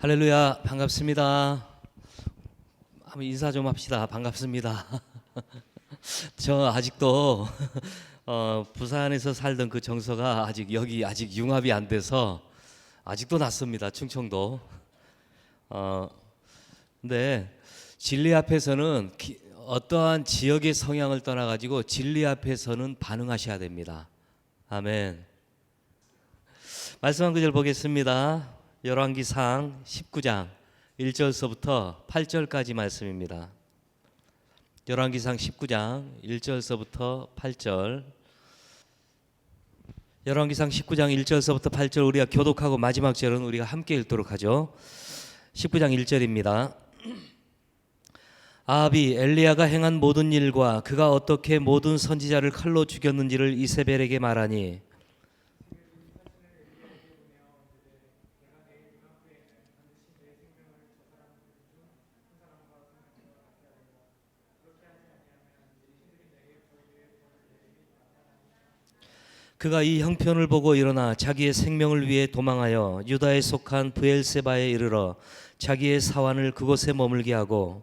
할렐루야, 반갑습니다. 한번 인사 좀 합시다. 반갑습니다. 저 아직도 부산에서 살던 그 정서가 여기 아직 융합이 안 돼서 아직도 낯섭니다. 충청도. 근데 진리 앞에서는 어떠한 지역의 성향을 떠나가지고 진리 앞에서는 반응하셔야 됩니다. 아멘. 말씀 한 구절 보겠습니다. 열왕기상 19장 1절서부터 8절까지 말씀입니다. 열왕기상 19장 1절서부터 8절. 열왕기상 19장 1절서부터 8절 우리가 교독하고 마지막 절은 우리가 함께 읽도록 하죠. 19장 1절입니다. 아합이 엘리야가 행한 모든 일과 그가 어떻게 모든 선지자를 칼로 죽였는지를 이세벨에게 말하니 그가 이 형편을 보고 일어나 자기의 생명을 위해 도망하여 유다에 속한 브엘세바에 이르러 자기의 사환을 그곳에 머물게 하고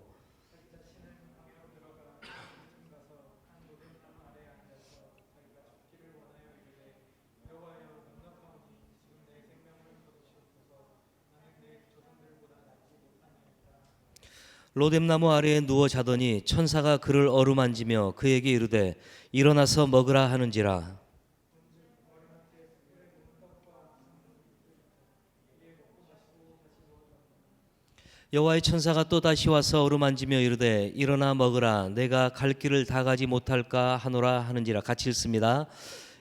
로뎀나무 아래에 누워 자더니 천사가 그를 어루만지며 그에게 이르되 일어나서 먹으라 하는지라. 여호와의 천사가 또 다시 와서 어루만지며 이르되 일어나 먹으라 내가 갈 길을 다 가지 못할까 하노라 하는지라. 같이 읽습니다.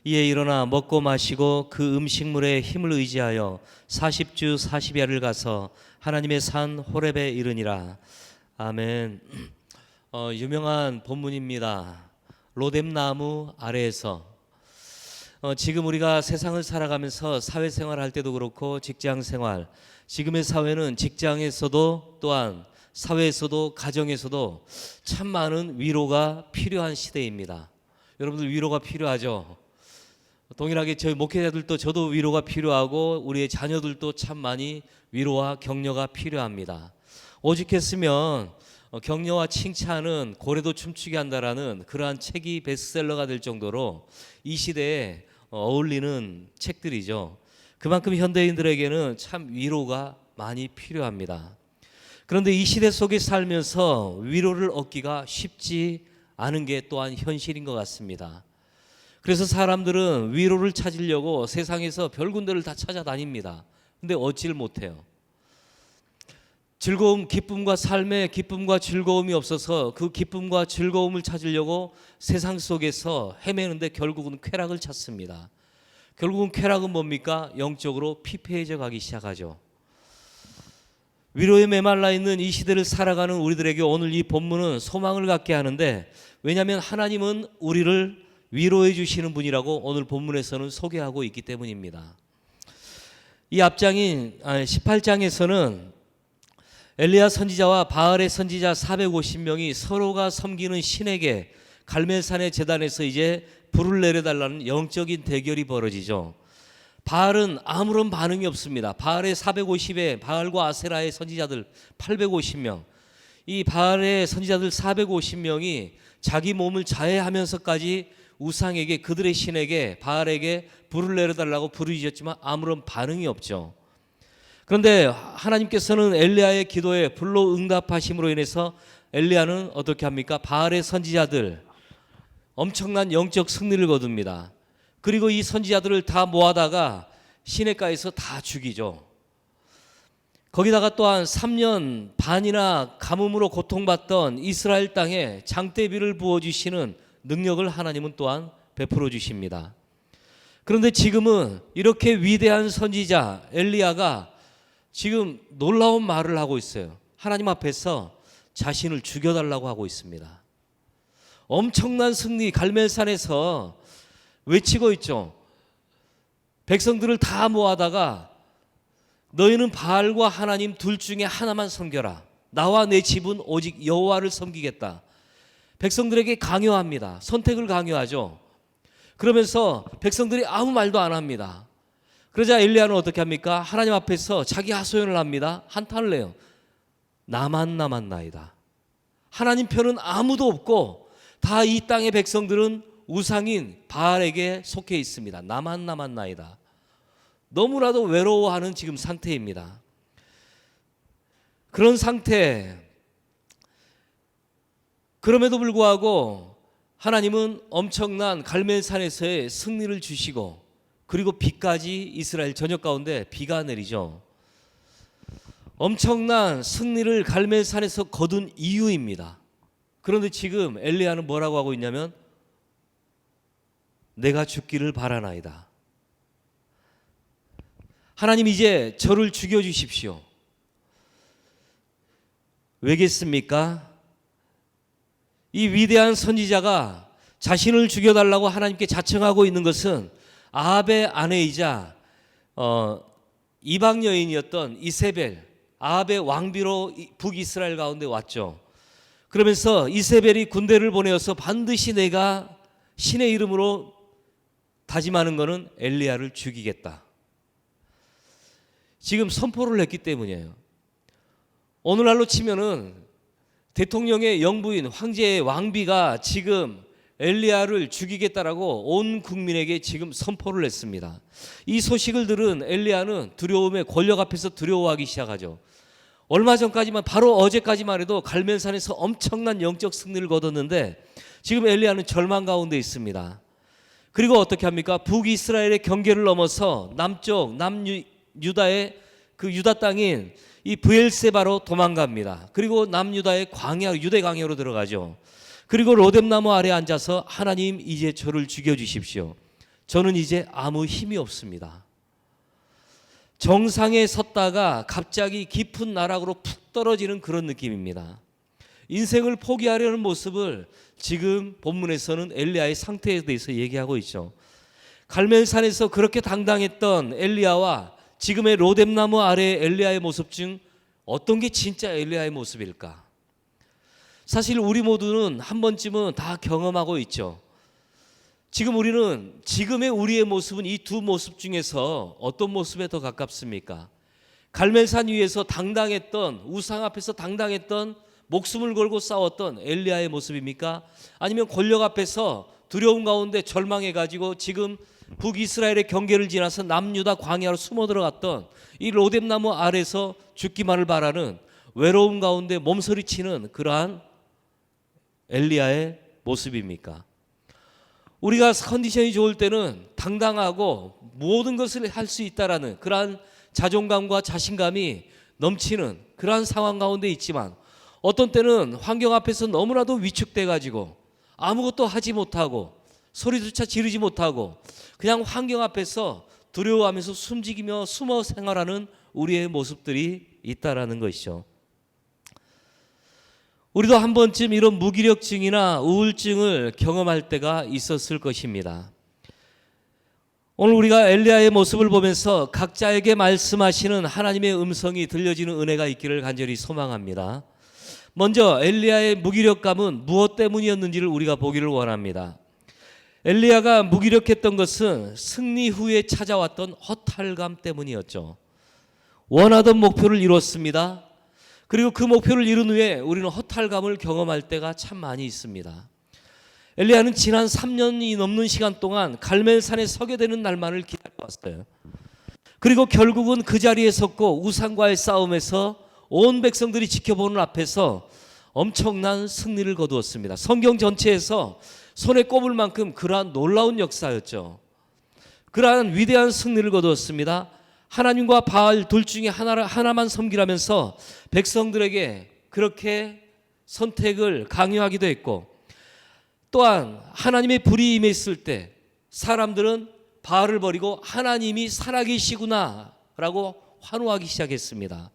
이에 일어나 먹고 마시고 그 음식물에 힘을 의지하여 40주 40야를 가서 하나님의 산 호렙에 이르니라. 아멘. 유명한 본문입니다. 로뎀나무 아래에서 지금 우리가 세상을 살아가면서 사회생활 할 때도 그렇고 직장생활, 지금의 사회는 직장에서도 또한 사회에서도 가정에서도 참 많은 위로가 필요한 시대입니다. 여러분들 위로가 필요하죠? 동일하게 저희 목회자들도 저도 위로가 필요하고 우리의 자녀들도 참 많이 위로와 격려가 필요합니다. 오죽했으면 격려와 칭찬은 고래도 춤추게 한다라는 그러한 책이 베스트셀러가 될 정도로 이 시대에 어울리는 책들이죠. 그만큼 현대인들에게는 참 위로가 많이 필요합니다. 그런데 이 시대 속에 살면서 위로를 얻기가 쉽지 않은 게 또한 현실인 것 같습니다. 그래서 사람들은 위로를 찾으려고 세상에서 별 군데를 다 찾아다닙니다. 근데 얻지를 못해요. 즐거움, 기쁨과 삶에 기쁨과 즐거움이 없어서 그 기쁨과 즐거움을 찾으려고 세상 속에서 헤매는데 결국은 쾌락을 찾습니다. 결국은 쾌락은 뭡니까? 영적으로 피폐해져 가기 시작하죠. 위로에 메말라 있는 이 시대를 살아가는 우리들에게 오늘 이 본문은 소망을 갖게 하는데, 왜냐하면 하나님은 우리를 위로해 주시는 분이라고 오늘 본문에서는 소개하고 있기 때문입니다. 이 앞장인 18장에서는 엘리야 선지자와 바알의 선지자 450명이 서로가 섬기는 신에게 갈멜산의 제단에서 이제 불을 내려달라는 영적인 대결이 벌어지죠. 바알은 아무런 반응이 없습니다. 바알의 450에 바알과 아세라의 선지자들 850명, 이 바알의 선지자들 450명이 자기 몸을 자해하면서까지 우상에게, 그들의 신에게, 바알에게 불을 내려달라고 부르짖었지만 아무런 반응이 없죠. 그런데 하나님께서는 엘리야의 기도에 불로 응답하심으로 인해서 엘리야는 어떻게 합니까? 바알의 선지자들 엄청난 영적 승리를 거둡니다. 그리고 이 선지자들을 다 모아다가 시내가에서 다 죽이죠. 거기다가 또한 3년 반이나 가뭄으로 고통받던 이스라엘 땅에 장대비를 부어주시는 능력을 하나님은 또한 베풀어 주십니다. 그런데 지금은 이렇게 위대한 선지자 엘리야가 지금 놀라운 말을 하고 있어요. 하나님 앞에서 자신을 죽여달라고 하고 있습니다. 엄청난 승리, 갈멜산에서 외치고 있죠. 백성들을 다 모아다가 너희는 바알과 하나님 둘 중에 하나만 섬겨라. 나와 내 집은 오직 여호와를 섬기겠다. 백성들에게 강요합니다. 선택을 강요하죠. 그러면서 백성들이 아무 말도 안 합니다. 그러자 엘리야는 어떻게 합니까? 하나님 앞에서 자기 하소연을 합니다. 한탄을 내요. 나만 남았나이다. 하나님 편은 아무도 없고 다 이 땅의 백성들은 우상인 바알에게 속해 있습니다. 나만 남았나이다. 너무나도 외로워하는 지금 상태입니다. 그런 상태, 그럼에도 불구하고 하나님은 엄청난 갈멜산에서의 승리를 주시고, 그리고 비까지 이스라엘 전역 가운데 비가 내리죠. 엄청난 승리를 갈멜산에서 거둔 이유입니다. 그런데 지금 엘리야는 뭐라고 하고 있냐면, 내가 죽기를 바라나이다. 하나님, 이제 저를 죽여주십시오. 왜겠습니까? 이 위대한 선지자가 자신을 죽여달라고 하나님께 자청하고 있는 것은 아합의 아내이자 이방 여인이었던 이세벨, 아합의 왕비로 북이스라엘 가운데 왔죠. 그러면서 이세벨이 군대를 보내어서 반드시 내가 신의 이름으로 다짐하는 것은 엘리야를 죽이겠다. 지금 선포를 했기 때문이에요. 오늘날로 치면은 대통령의 영부인 황제의 왕비가 지금 엘리야를 죽이겠다라고 온 국민에게 지금 선포를 했습니다. 이 소식을 들은 엘리야는 두려움에, 권력 앞에서 두려워하기 시작하죠. 얼마 전까지만, 바로 어제까지만 해도 갈멜산에서 엄청난 영적 승리를 거뒀는데 지금 엘리야는 절망 가운데 있습니다. 그리고 어떻게 합니까? 북이스라엘의 경계를 넘어서 남쪽 남유다의 그 유다 땅인 이 브엘세바로 도망갑니다. 그리고 남유다의 광야, 유대 광야로 들어가죠. 그리고 로뎀나무 아래 앉아서 하나님, 이제 저를 죽여주십시오. 저는 이제 아무 힘이 없습니다. 정상에 섰다가 갑자기 깊은 나락으로 푹 떨어지는 그런 느낌입니다. 인생을 포기하려는 모습을 지금 본문에서는 엘리야의 상태에 대해서 얘기하고 있죠. 갈멜산에서 그렇게 당당했던 엘리야와 지금의 로뎀나무 아래의 엘리야의 모습 중 어떤 게 진짜 엘리야의 모습일까? 사실 우리 모두는 한 번쯤은 다 경험하고 있죠. 지금 우리는, 지금의 우리의 모습은 이 두 모습 중에서 어떤 모습에 더 가깝습니까? 갈멜산 위에서 당당했던, 우상 앞에서 당당했던, 목숨을 걸고 싸웠던 엘리야의 모습입니까? 아니면 권력 앞에서 두려움 가운데 절망해가지고 지금 북이스라엘의 경계를 지나서 남유다 광야로 숨어 들어갔던 이 로뎀나무 아래서 죽기만을 바라는, 외로움 가운데 몸서리치는 그러한 엘리야의 모습입니까? 우리가 컨디션이 좋을 때는 당당하고 모든 것을 할 수 있다라는 그러한 자존감과 자신감이 넘치는 그러한 상황 가운데 있지만, 어떤 때는 환경 앞에서 너무나도 위축돼 가지고 아무것도 하지 못하고 소리조차 지르지 못하고 그냥 환경 앞에서 두려워하면서 숨지기며 숨어 생활하는 우리의 모습들이 있다라는 것이죠. 우리도 한 번쯤 이런 무기력증이나 우울증을 경험할 때가 있었을 것입니다. 오늘 우리가 엘리야의 모습을 보면서 각자에게 말씀하시는 하나님의 음성이 들려지는 은혜가 있기를 간절히 소망합니다. 먼저 엘리야의 무기력감은 무엇 때문이었는지를 우리가 보기를 원합니다. 엘리야가 무기력했던 것은 승리 후에 찾아왔던 허탈감 때문이었죠. 원하던 목표를 이뤘습니다. 그리고 그 목표를 이룬 후에 우리는 허탈감을 경험할 때가 참 많이 있습니다. 엘리야는 지난 3년이 넘는 시간 동안 갈멜산에 서게 되는 날만을 기다려왔어요. 그리고 결국은 그 자리에 섰고 우상과의 싸움에서 온 백성들이 지켜보는 앞에서 엄청난 승리를 거두었습니다. 성경 전체에서 손에 꼽을 만큼 그러한 놀라운 역사였죠. 그러한 위대한 승리를 거두었습니다. 하나님과 바알 둘 중에 하나만 섬기라면서 백성들에게 그렇게 선택을 강요하기도 했고, 또한 하나님의 불이 임했을 때 사람들은 바알을 버리고 하나님이 살아계시구나 라고 환호하기 시작했습니다.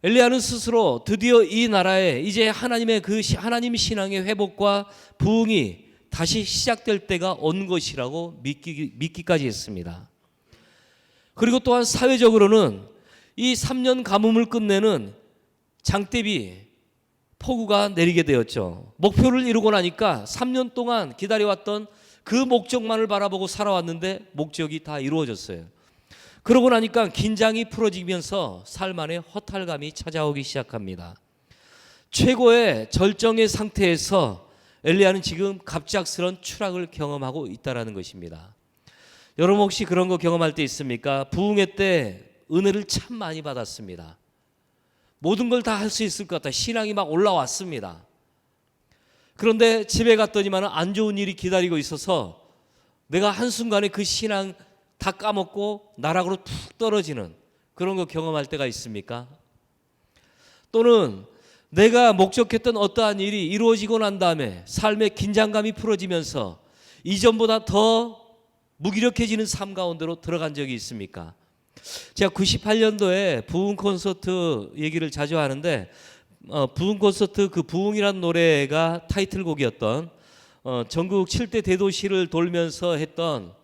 엘리야는 스스로 드디어 이 나라에 이제 하나님의 그 하나님 신앙의 회복과 부흥이 다시 시작될 때가 온 것이라고 믿기까지 했습니다. 그리고 또한 사회적으로는 이 3년 가뭄을 끝내는 장대비 폭우가 내리게 되었죠. 목표를 이루고 나니까 3년 동안 기다려왔던 그 목적만을 바라보고 살아왔는데 목적이 다 이루어졌어요. 그러고 나니까 긴장이 풀어지면서 삶 안에 허탈감이 찾아오기 시작합니다. 최고의 절정의 상태에서 엘리야는 지금 갑작스런 추락을 경험하고 있다는 것입니다. 여러분 혹시 그런 거 경험할 때 있습니까? 부흥회 때 은혜를 참 많이 받았습니다. 모든 걸 다 할 수 있을 것 같다. 신앙이 막 올라왔습니다. 그런데 집에 갔더니만 안 좋은 일이 기다리고 있어서 내가 한순간에 그 신앙 다 까먹고 나락으로 툭 떨어지는 그런 거 경험할 때가 있습니까? 또는 내가 목적했던 어떠한 일이 이루어지고 난 다음에 삶의 긴장감이 풀어지면서 이전보다 더 무기력해지는 삶 가운데로 들어간 적이 있습니까? 제가 98년도에 부흥 콘서트 얘기를 자주 하는데 부흥 콘서트 그 부흥이라는 노래가 타이틀곡이었던 전국 7대 대도시를 돌면서 했던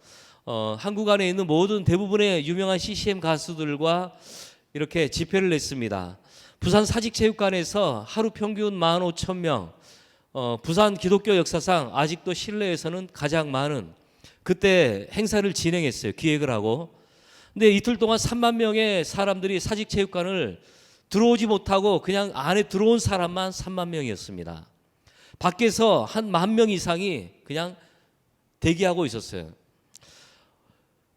한국 안에 있는 모든 대부분의 유명한 CCM 가수들과 이렇게 집회를 냈습니다. 부산 사직체육관에서 하루 평균 15,000명, 부산 기독교 역사상 아직도 실내에서는 가장 많은 그때 행사를 진행했어요. 기획을 하고. 근데 이틀 동안 3만 명의 사람들이 사직체육관을 들어오지 못하고 그냥 안에 들어온 사람만 3만 명이었습니다. 밖에서 한 10,000명 이상이 그냥 대기하고 있었어요.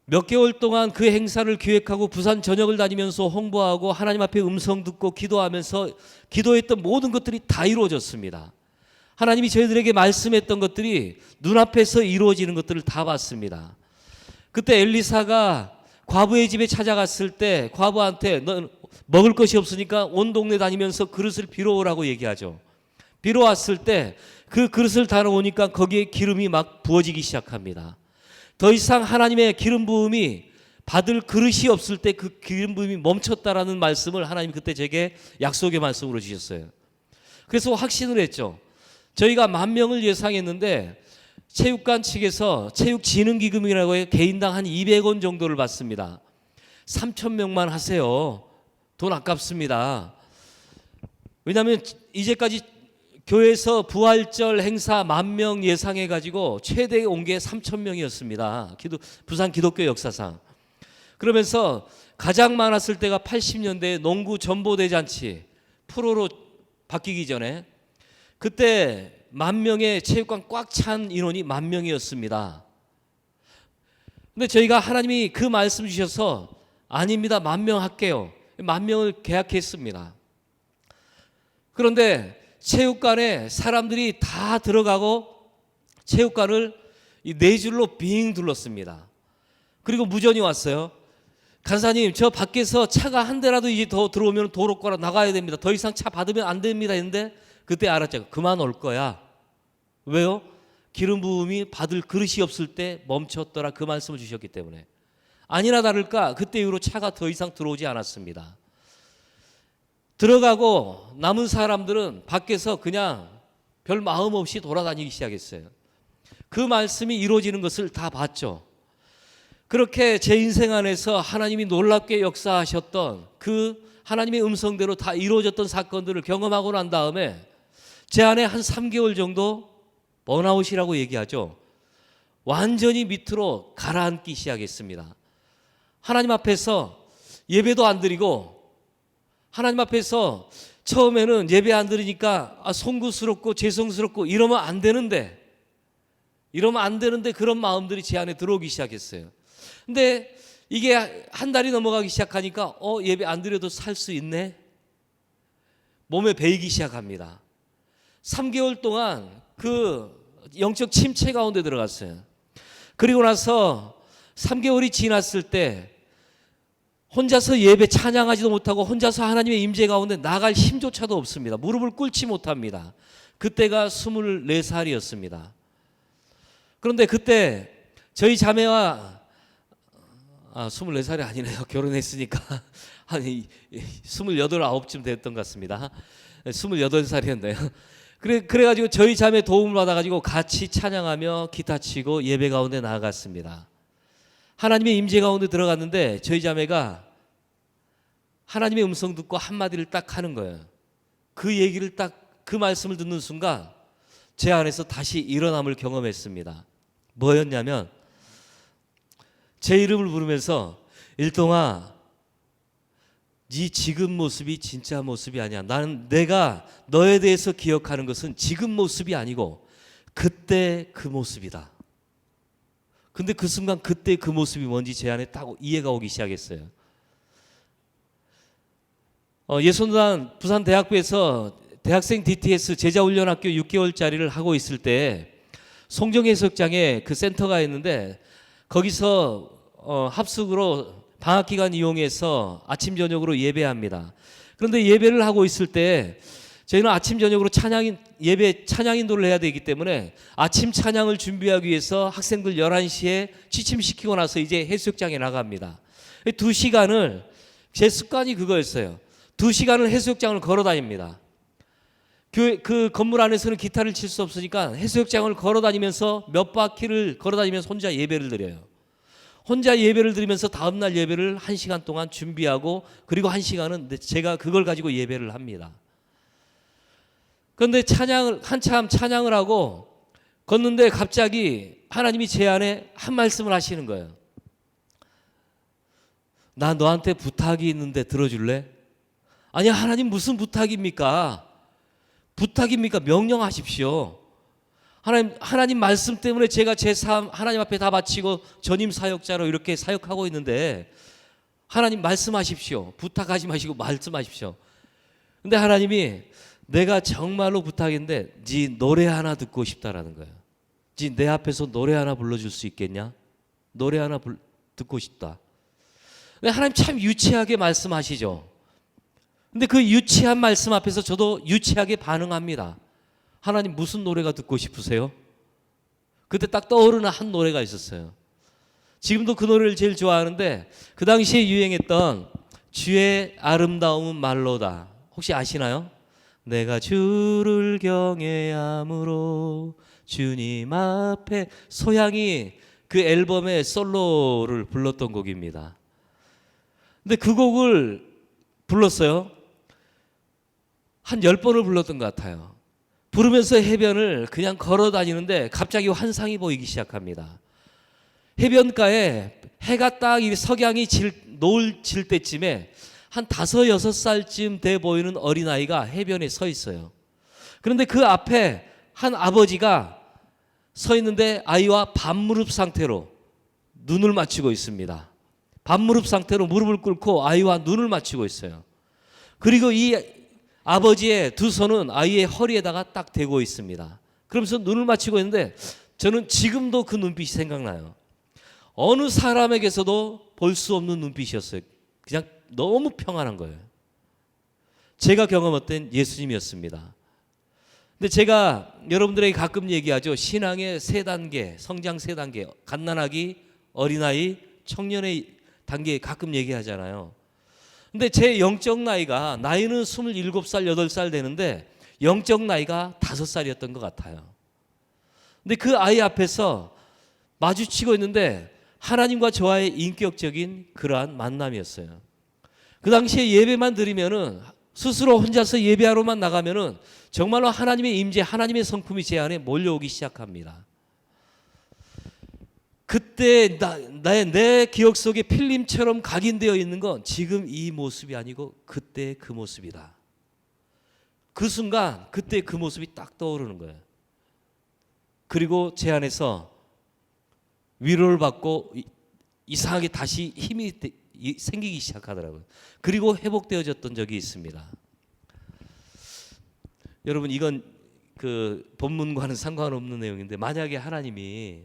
몇 개월 동안 그 행사를 기획하고 부산 전역을 다니면서 홍보하고 하나님 앞에 음성 듣고 기도하면서 기도했던 모든 것들이 다 이루어졌습니다. 하나님이 저희들에게 말씀했던 것들이 눈앞에서 이루어지는 것들을 다 봤습니다. 그때 엘리사가 과부의 집에 찾아갔을 때 과부한테 너 먹을 것이 없으니까 온 동네 다니면서 그릇을 빌어오라고 얘기하죠. 빌어왔을 때 그 그릇을 달아오니까 거기에 기름이 막 부어지기 시작합니다. 더 이상 하나님의 기름 부음이 받을 그릇이 없을 때 그 기름 부음이 멈췄다라는 말씀을 하나님 그때 제게 약속의 말씀으로 주셨어요. 그래서 확신을 했죠. 저희가 10,000명을 예상했는데 체육관 측에서 체육진흥기금이라고 해 개인당 한 200원 정도를 받습니다. 3,000명만 하세요. 돈 아깝습니다. 왜냐하면 이제까지 교회에서 부활절 행사 10,000명 예상해가지고 최대 온 게 3,000명이었습니다. 부산 기독교 역사상. 그러면서 가장 많았을 때가 80년대 농구 전보대잔치 프로로 바뀌기 전에 그때 10,000명의 체육관 꽉 찬 인원이 10,000명이었습니다. 근데 저희가 하나님이 그 말씀 주셔서 아닙니다. 10,000명 할게요. 10,000명을 계약했습니다. 그런데 체육관에 사람들이 다 들어가고 체육관을 이 4줄로 빙 둘렀습니다. 그리고 무전이 왔어요. 간사님, 저 밖에서 차가 한 대라도 이제 더 들어오면 도로가로 나가야 됩니다. 더 이상 차 받으면 안 됩니다. 했는데 그때 알았죠. 그만 올 거야. 왜요? 기름 부음이 받을 그릇이 없을 때 멈췄더라. 그 말씀을 주셨기 때문에. 아니나 다를까 그때 이후로 차가 더 이상 들어오지 않았습니다. 들어가고 남은 사람들은 밖에서 그냥 별 마음 없이 돌아다니기 시작했어요. 그 말씀이 이루어지는 것을 다 봤죠. 그렇게 제 인생 안에서 하나님이 놀랍게 역사하셨던 그 하나님의 음성대로 다 이루어졌던 사건들을 경험하고 난 다음에 제 안에 한 3개월 정도 번아웃이라고 얘기하죠. 완전히 밑으로 가라앉기 시작했습니다. 하나님 앞에서 예배도 안 드리고 하나님 앞에서 처음에는 예배 안 드리니까 송구스럽고 죄송스럽고 이러면 안 되는데 그런 마음들이 제 안에 들어오기 시작했어요. 근데 이게 한 달이 넘어가기 시작하니까 예배 안 드려도 살 수 있네. 몸에 배이기 시작합니다. 3개월 동안 그 영적 침체 가운데 들어갔어요. 그리고 나서 3개월이 지났을 때 혼자서 예배 찬양하지도 못하고 혼자서 하나님의 임재 가운데 나갈 힘조차도 없습니다. 무릎을 꿇지 못합니다. 그때가 24살이었습니다. 그런데 그때 저희 자매와 24살이 아니네요. 결혼했으니까 한 28, 9쯤 됐던 것 같습니다. 28살이었네요. 그래가지고 저희 자매 도움을 받아가지고 같이 찬양하며 기타 치고 예배 가운데 나아갔습니다. 하나님의 임재 가운데 들어갔는데 저희 자매가 하나님의 음성 듣고 한마디를 딱 하는 거예요. 그 얘기를 그 말씀을 듣는 순간 제 안에서 다시 일어남을 경험했습니다. 뭐였냐면 제 이름을 부르면서 일동아, 네 지금 모습이 진짜 모습이 아니야. 나는 내가 너에 대해서 기억하는 것은 지금 모습이 아니고 그때 그 모습이다. 근데 그 순간 그때 그 모습이 뭔지 제 안에 딱 이해가 오기 시작했어요. 예손단 부산대학교에서 대학생 DTS 제자훈련학교 6개월짜리를 하고 있을 때 송정해수욕장에 그 센터가 있는데 거기서 합숙으로 방학기간 이용해서 아침 저녁으로 예배합니다. 그런데 예배를 하고 있을 때 저희는 아침 저녁으로 찬양 인도를 해야 되기 때문에 아침 찬양을 준비하기 위해서 학생들 11시에 취침시키고 나서 이제 해수욕장에 나갑니다. 2시간을 제 습관이 그거였어요. 2시간을 해수욕장을 걸어 다닙니다. 그 건물 안에서는 기타를 칠 수 없으니까 해수욕장을 걸어 다니면서 몇 바퀴를 걸어 다니면서 혼자 예배를 드려요. 혼자 예배를 드리면서 다음날 예배를 1시간 동안 준비하고 그리고 1시간은 제가 그걸 가지고 예배를 합니다. 그런데 한참 찬양을 하고 걷는데 갑자기 하나님이 제 안에 한 말씀을 하시는 거예요. 나 너한테 부탁이 있는데 들어줄래? 아니, 하나님 무슨 부탁입니까? 부탁입니까? 명령하십시오. 하나님 말씀 때문에 제가 제 삶 하나님 앞에 다 바치고 전임 사역자로 이렇게 사역하고 있는데 하나님 말씀하십시오. 부탁하지 마시고 말씀하십시오. 근데 하나님이 내가 정말로 부탁인데 네 노래 하나 듣고 싶다라는 거예요. 네 내 앞에서 노래 하나 불러줄 수 있겠냐? 노래 하나 듣고 싶다. 근데 하나님 참 유치하게 말씀하시죠. 근데 그 유치한 말씀 앞에서 저도 유치하게 반응합니다. 하나님 무슨 노래가 듣고 싶으세요? 그때 딱 떠오르는 한 노래가 있었어요. 지금도 그 노래를 제일 좋아하는데 그 당시에 유행했던 주의 아름다움은 말로다. 혹시 아시나요? 내가 주를 경외함으로 주님 앞에. 소양이 그 앨범의 솔로를 불렀던 곡입니다. 근데 그 곡을 불렀어요. 한 10번을 불렀던 것 같아요. 부르면서 해변을 그냥 걸어 다니는데 갑자기 환상이 보이기 시작합니다. 해변가에 해가 딱 석양이 노을 질 때쯤에 한 5, 6살쯤 돼 보이는 어린아이가 해변에 서 있어요. 그런데 그 앞에 한 아버지가 서 있는데 아이와 반무릎 상태로 눈을 맞추고 있습니다. 반무릎 상태로 무릎을 꿇고 아이와 눈을 맞추고 있어요. 그리고 이 아버지의 두 손은 아이의 허리에다가 딱 대고 있습니다. 그러면서 눈을 맞추고 있는데 저는 지금도 그 눈빛이 생각나요. 어느 사람에게서도 볼 수 없는 눈빛이었어요. 그냥 너무 평안한 거예요. 제가 경험했던 예수님이었습니다. 근데 제가 여러분들에게 가끔 얘기하죠. 신앙의 3단계, 성장 3단계, 갓난아기, 어린아이, 청년의 단계 가끔 얘기하잖아요. 근데 제 영적 나이는 27살, 8살 되는데 영적 나이가 5살이었던 것 같아요. 근데 그 아이 앞에서 마주치고 있는데 하나님과 저와의 인격적인 그러한 만남이었어요. 그 당시에 예배만 드리면은 스스로 혼자서 예배하러만 나가면은 정말로 하나님의 임재, 하나님의 성품이 제 안에 몰려오기 시작합니다. 그때 내 기억 속에 필름처럼 각인되어 있는 건 지금 이 모습이 아니고 그때 그 모습이다. 그 순간 그때 그 모습이 딱 떠오르는 거예요. 그리고 제 안에서 위로를 받고 이상하게 다시 힘이 생기기 시작하더라고요. 그리고 회복되어졌던 적이 있습니다. 여러분, 이건 그 본문과는 상관없는 내용인데 만약에 하나님이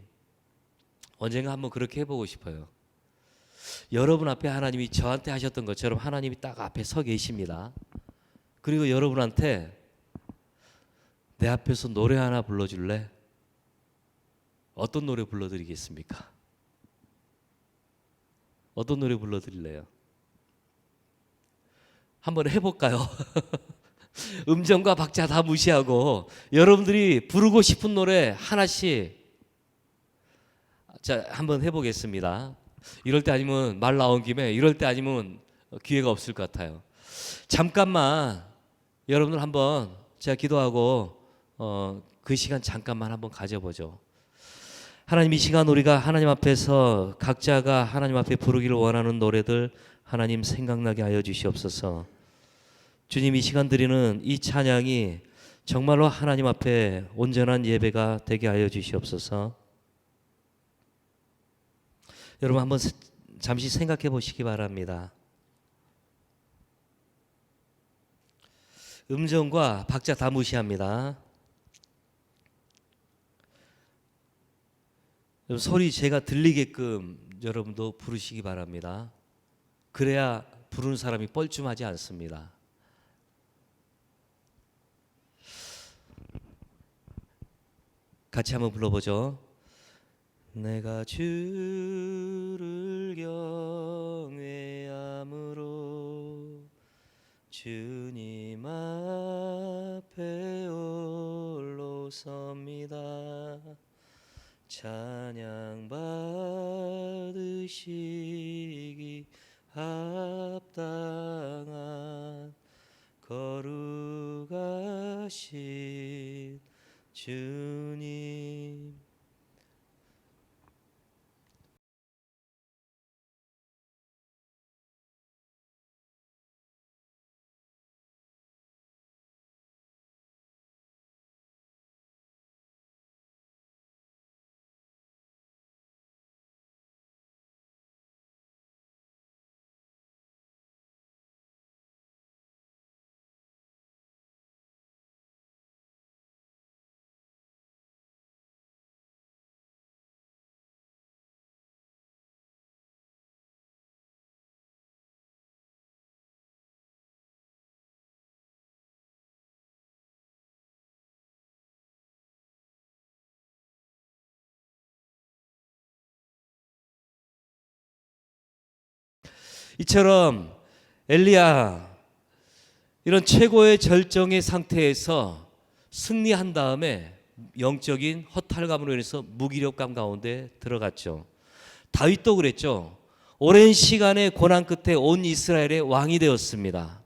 언젠가 한번 그렇게 해보고 싶어요. 여러분 앞에 하나님이 저한테 하셨던 것처럼 하나님이 딱 앞에 서 계십니다. 그리고 여러분한테 내 앞에서 노래 하나 불러줄래? 어떤 노래 불러드리겠습니까? 어떤 노래 불러드릴래요? 한번 해볼까요? 음정과 박자 다 무시하고 여러분들이 부르고 싶은 노래 하나씩 자, 한번 해보겠습니다. 이럴 때 아니면 말 나온 김에 이럴 때 아니면 기회가 없을 것 같아요. 잠깐만 여러분들 한번 제가 기도하고 그 시간 잠깐만 한번 가져보죠. 하나님, 이 시간 우리가 하나님 앞에서 각자가 하나님 앞에 부르기를 원하는 노래들 하나님 생각나게 하여 주시옵소서. 주님, 이 시간 드리는 이 찬양이 정말로 하나님 앞에 온전한 예배가 되게 하여 주시옵소서. 여러분 한번 잠시 생각해 보시기 바랍니다. 음정과 박자 다 무시합니다. 소리 제가 들리게끔 여러분도 부르시기 바랍니다. 그래야 부르는 사람이 뻘쭘하지 않습니다. 같이 한번 불러보죠. 내가 주를 경외함으로 주님 앞에 홀로 섭니다. 찬양 받으시기 합당한 거룩하신 주님. 이처럼 엘리야 이런 최고의 절정의 상태에서 승리한 다음에 영적인 허탈감으로 인해서 무기력감 가운데 들어갔죠. 다윗도 그랬죠. 오랜 시간의 고난 끝에 온 이스라엘의 왕이 되었습니다.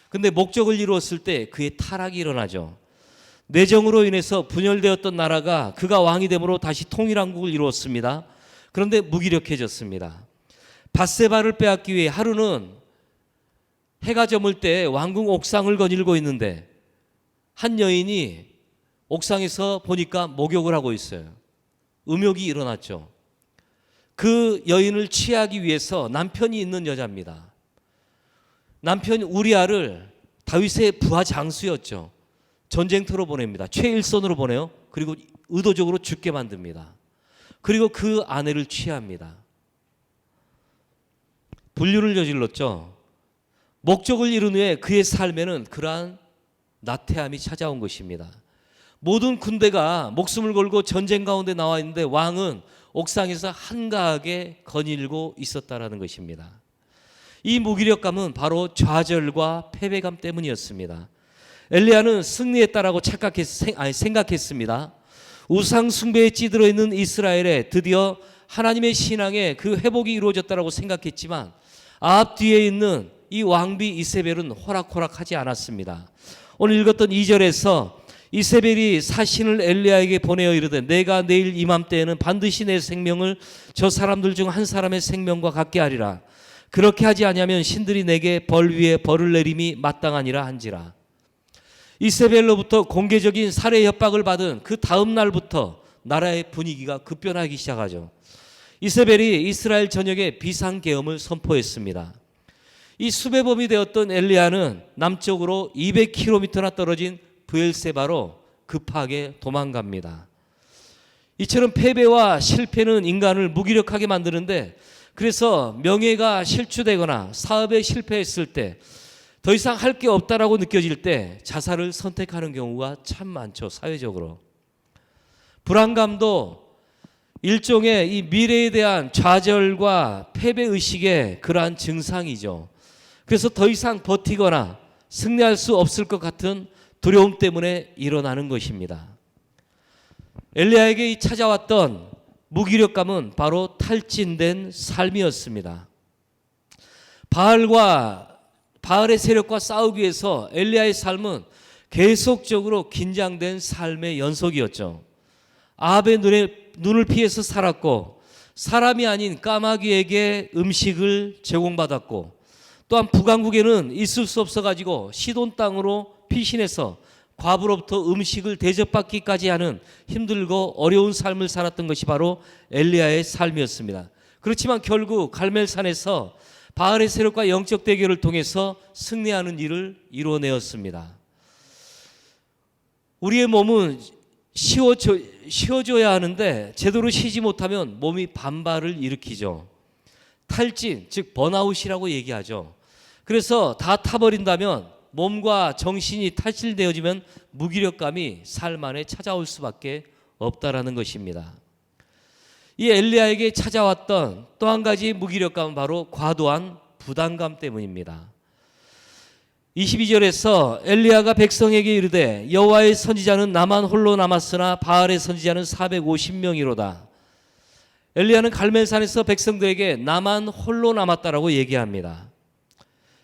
근데 목적을 이루었을 때 그의 타락이 일어나죠. 내정으로 인해서 분열되었던 나라가 그가 왕이 됨으로 다시 통일왕국을 이루었습니다. 그런데 무기력해졌습니다. 밧세바를 빼앗기 위해 하루는 해가 저물 때 왕궁 옥상을 거닐고 있는데 한 여인이 옥상에서 보니까 목욕을 하고 있어요. 음욕이 일어났죠. 그 여인을 취하기 위해서 남편이 있는 여자입니다. 남편 우리아를 다윗의 부하 장수였죠. 전쟁터로 보냅니다. 최일선으로 보내요. 그리고 의도적으로 죽게 만듭니다. 그리고 그 아내를 취합니다. 분류를 저질렀죠. 목적을 이룬 후에 그의 삶에는 그러한 나태함이 찾아온 것입니다. 모든 군대가 목숨을 걸고 전쟁 가운데 나와 있는데 왕은 옥상에서 한가하게 거닐고 있었다라는 것입니다. 이 무기력감은 바로 좌절과 패배감 때문이었습니다. 엘리야는 승리했다라고 생각했습니다. 우상 숭배에 찌들어 있는 이스라엘에 드디어 하나님의 신앙에 그 회복이 이루어졌다라고 생각했지만 앞 뒤에 있는 이 왕비 이세벨은 호락호락하지 않았습니다. 오늘 읽었던 2절에서 이세벨이 사신을 엘리야에게 보내어 이르되 내가 내일 이맘때에는 반드시 내 생명을 저 사람들 중 한 사람의 생명과 같게 하리라. 그렇게 하지 아니하면 신들이 내게 벌 위에 벌을 내림이 마땅하니라 한지라. 이세벨로부터 공개적인 살해 협박을 받은 그 다음 날부터 나라의 분위기가 급변하기 시작하죠. 이세벨이 이스라엘 전역에 비상계엄을 선포했습니다. 이 수배범이 되었던 엘리야는 남쪽으로 200km나 떨어진 브엘세바로 급하게 도망갑니다. 이처럼 패배와 실패는 인간을 무기력하게 만드는데, 그래서 명예가 실추되거나 사업에 실패했을 때 더 이상 할 게 없다라고 느껴질 때 자살을 선택하는 경우가 참 많죠. 사회적으로 불안감도 일종의 이 미래에 대한 좌절과 패배의식의 그러한 증상이죠. 그래서 더 이상 버티거나 승리할 수 없을 것 같은 두려움 때문에 일어나는 것입니다. 엘리야에게 찾아왔던 무기력감은 바로 탈진된 삶이었습니다. 바알의 세력과 싸우기 위해서 엘리야의 삶은 계속적으로 긴장된 삶의 연속이었죠. 아합의 눈을 피해서 살았고 사람이 아닌 까마귀에게 음식을 제공받았고 또한 북왕국에는 있을 수 없어가지고 시돈 땅으로 피신해서 과부로부터 음식을 대접받기까지 하는 힘들고 어려운 삶을 살았던 것이 바로 엘리야의 삶이었습니다. 그렇지만 결국 갈멜산에서 바알의 세력과 영적 대결을 통해서 승리하는 일을 이루어내었습니다. 우리의 몸은 쉬어줘야 하는데 제대로 쉬지 못하면 몸이 반발을 일으키죠. 탈진, 즉 번아웃이라고 얘기하죠. 그래서 다 타버린다면 몸과 정신이 탈질되어지면 무기력감이 삶 안에 찾아올 수밖에 없다라는 것입니다. 이 엘리야에게 찾아왔던 또 한 가지 무기력감은 바로 과도한 부담감 때문입니다. 22절에서 엘리야가 백성에게 이르되 여호와의 선지자는 나만 홀로 남았으나 바알의 선지자는 450명이로다. 엘리야는 갈멜산에서 백성들에게 나만 홀로 남았다라고 얘기합니다.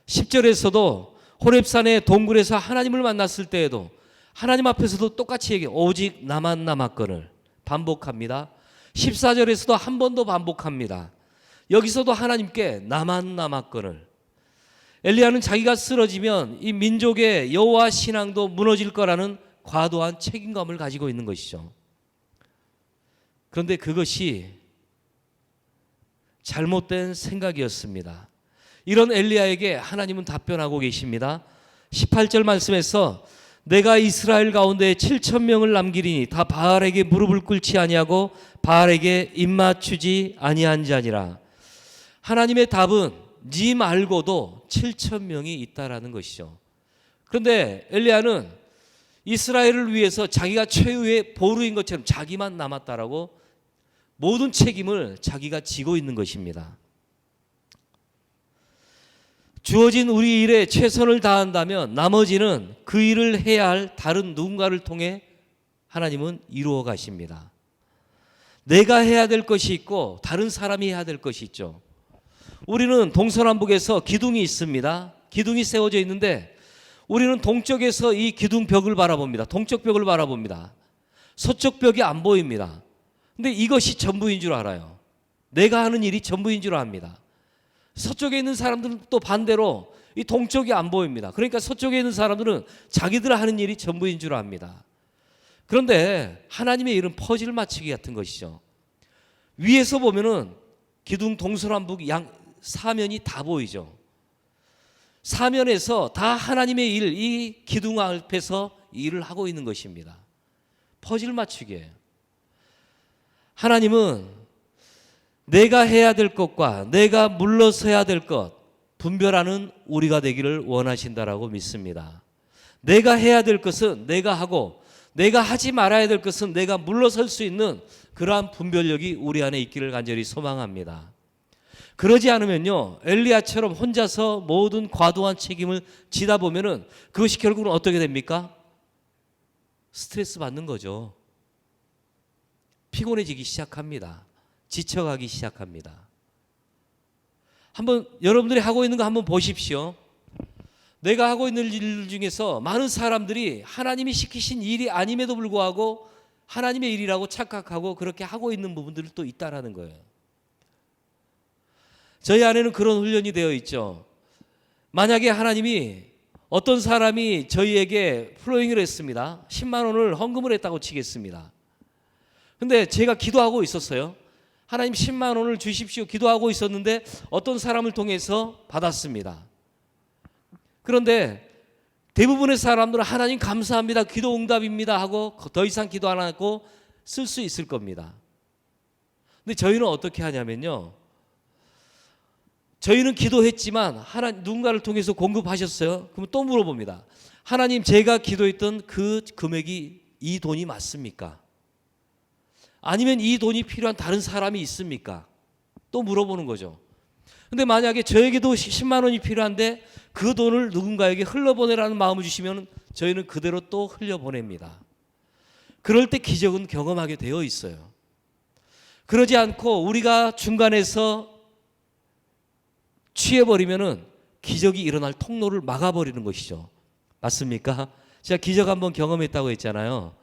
10절에서도 호렙산의 동굴에서 하나님을 만났을 때에도 하나님 앞에서도 똑같이 얘기해요. 오직 나만 남았거늘 반복합니다. 14절에서도 한 번 더 반복합니다. 여기서도 하나님께 나만 남았거늘. 엘리야는 자기가 쓰러지면 이 민족의 여호와 신앙도 무너질 거라는 과도한 책임감을 가지고 있는 것이죠. 그런데 그것이 잘못된 생각이었습니다. 이런 엘리야에게 하나님은 답변하고 계십니다. 18절 말씀에서 내가 이스라엘 가운데 7,000명을 남기리니 다 바알에게 무릎을 꿇지 아니하고 바알에게 입맞추지 아니한 자니라. 하나님의 답은 네 말고도 7,000명이 있다라는 것이죠. 그런데 엘리야는 이스라엘을 위해서 자기가 최후의 보루인 것처럼 자기만 남았다라고 모든 책임을 자기가 지고 있는 것입니다. 주어진 우리 일에 최선을 다한다면 나머지는 그 일을 해야 할 다른 누군가를 통해 하나님은 이루어 가십니다. 내가 해야 될 것이 있고 다른 사람이 해야 될 것이 있죠. 우리는 동서남북에서 기둥이 있습니다. 기둥이 세워져 있는데 우리는 동쪽에서 이 기둥 벽을 바라봅니다. 동쪽 벽을 바라봅니다. 서쪽 벽이 안 보입니다. 근데 이것이 전부인 줄 알아요. 내가 하는 일이 전부인 줄 압니다. 서쪽에 있는 사람들은 또 반대로 이 동쪽이 안 보입니다. 그러니까 서쪽에 있는 사람들은 자기들 하는 일이 전부인 줄 압니다. 그런데 하나님의 일은 퍼즐 맞추기 같은 것이죠. 위에서 보면은 기둥 동서남북 양 사면이 다 보이죠. 사면에서 다 하나님의 일, 이 기둥 앞에서 일을 하고 있는 것입니다. 퍼즐 맞추기예요. 하나님은 내가 해야 될 것과 내가 물러서야 될 것 분별하는 우리가 되기를 원하신다라고 믿습니다. 내가 해야 될 것은 내가 하고 내가 하지 말아야 될 것은 내가 물러설 수 있는 그러한 분별력이 우리 안에 있기를 간절히 소망합니다. 그러지 않으면요, 엘리야처럼 혼자서 모든 과도한 책임을 지다 보면은 그것이 결국은 어떻게 됩니까? 스트레스 받는 거죠. 피곤해지기 시작합니다. 지쳐가기 시작합니다. 한번 여러분들이 하고 있는 거 한번 보십시오. 내가 하고 있는 일 중에서 많은 사람들이 하나님이 시키신 일이 아님에도 불구하고 하나님의 일이라고 착각하고 그렇게 하고 있는 부분들이 또 있다라는 거예요. 저희 안에는 그런 훈련이 되어 있죠. 만약에 하나님이 어떤 사람이 저희에게 플로잉을 했습니다. 10만 원을 헌금을 했다고 치겠습니다. 근데 제가 기도하고 있었어요. 하나님 10만 원을 주십시오 기도하고 있었는데 어떤 사람을 통해서 받았습니다. 그런데 대부분의 사람들은 하나님 감사합니다, 기도 응답입니다 하고 더 이상 기도 안 하고 쓸 수 있을 겁니다. 근데 저희는 어떻게 하냐면요, 저희는 기도했지만 누군가를 통해서 공급하셨어요? 그럼 또 물어봅니다. 하나님, 제가 기도했던 그 금액이 이 돈이 맞습니까? 아니면 이 돈이 필요한 다른 사람이 있습니까? 또 물어보는 거죠. 근데 만약에 저에게도 10만 원이 필요한데 그 돈을 누군가에게 흘려보내라는 마음을 주시면 저희는 그대로 또 흘려보냅니다. 그럴 때 기적은 경험하게 되어 있어요. 그러지 않고 우리가 중간에서 취해버리면은 기적이 일어날 통로를 막아버리는 것이죠. 맞습니까? 제가 기적 한번 경험했다고 했잖아요.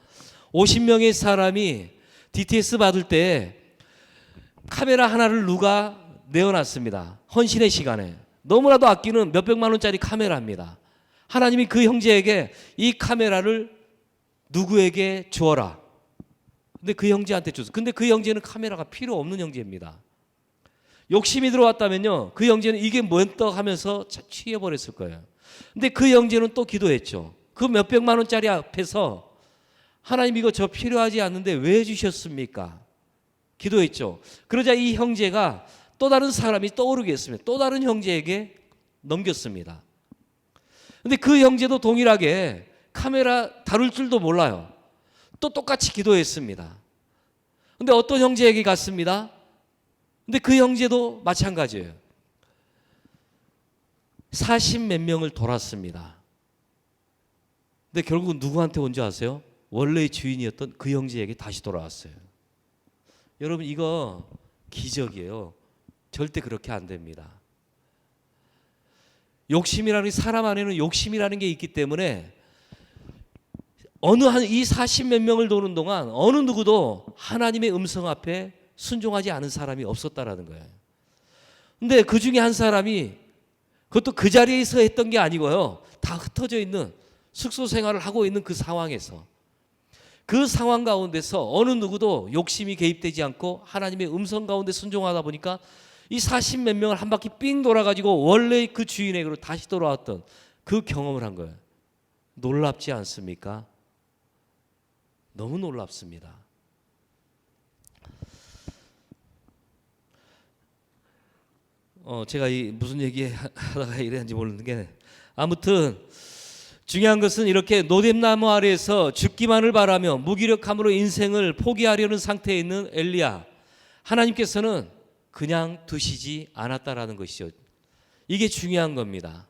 50명의 사람이 DTS 받을 때 카메라 하나를 누가 내어놨습니다. 헌신의 시간에. 너무나도 아끼는 몇백만 원짜리 카메라입니다. 하나님이 그 형제에게 이 카메라를 누구에게 주어라. 근데 그 형제한테 줬어. 근데 그 형제는 카메라가 필요 없는 형제입니다. 욕심이 들어왔다면요, 그 형제는 이게 뭔떡 하면서 취해버렸을 거예요. 근데 그 형제는 또 기도했죠. 그 몇백만 원짜리 앞에서 하나님 이거 저 필요하지 않는데 왜 주셨습니까? 기도했죠. 그러자 이 형제가 또 다른 사람이 떠오르게 했습니다. 또 다른 형제에게 넘겼습니다. 근데 그 형제도 동일하게 카메라 다룰 줄도 몰라요. 또 똑같이 기도했습니다. 근데 어떤 형제에게 갔습니다. 근데 그 형제도 마찬가지예요. 40 몇 명을 돌았습니다. 근데 결국은 누구한테 온 줄 아세요? 원래의 주인이었던 그 형제에게 다시 돌아왔어요. 여러분, 이거 기적이에요. 절대 그렇게 안 됩니다. 욕심이라는 게, 사람 안에는 욕심이라는 게 있기 때문에 어느 한 이 40 몇 명을 도는 동안 어느 누구도 하나님의 음성 앞에 순종하지 않은 사람이 없었다라는 거예요. 근데 그 중에 한 사람이, 그것도 그 자리에서 했던 게 아니고요, 다 흩어져 있는 숙소 생활을 하고 있는 그 상황에서, 그 상황 가운데서 어느 누구도 욕심이 개입되지 않고 하나님의 음성 가운데 순종하다 보니까 이 40 몇 명을 한 바퀴 삥 돌아가지고 원래 그 주인에게로 다시 돌아왔던 그 경험을 한 거예요. 놀랍지 않습니까? 너무 놀랍습니다. 제가 무슨 얘기 하다가 이랬는지 모르는데, 아무튼 중요한 것은 이렇게 노뎀나무 아래에서 죽기만을 바라며 무기력함으로 인생을 포기하려는 상태에 있는 엘리야, 하나님께서는 그냥 두시지 않았다라는 것이죠. 이게 중요한 겁니다.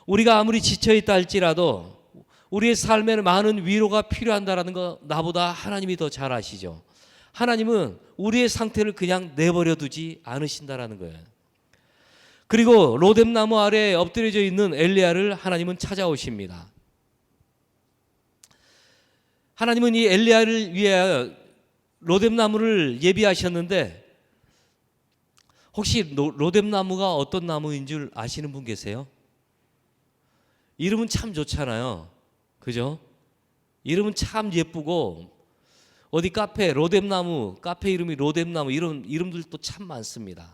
우리가 아무리 지쳐있다 할지라도 우리의 삶에는 많은 위로가 필요한다라는 거 나보다 하나님이 더 잘 아시죠. 하나님은 우리의 상태를 그냥 내버려 두지 않으신다라는 거예요. 그리고 로뎀나무 아래에 엎드려져 있는 엘리야를 하나님은 찾아오십니다. 하나님은 이 엘리야를 위하여 로뎀나무를 예비하셨는데, 혹시 로뎀나무가 어떤 나무인 줄 아시는 분 계세요? 이름은 참 좋잖아요. 그죠? 이름은 참 예쁘고, 어디 카페 로뎀나무, 카페 이름이 로뎀나무, 이런 이름들도 참 많습니다.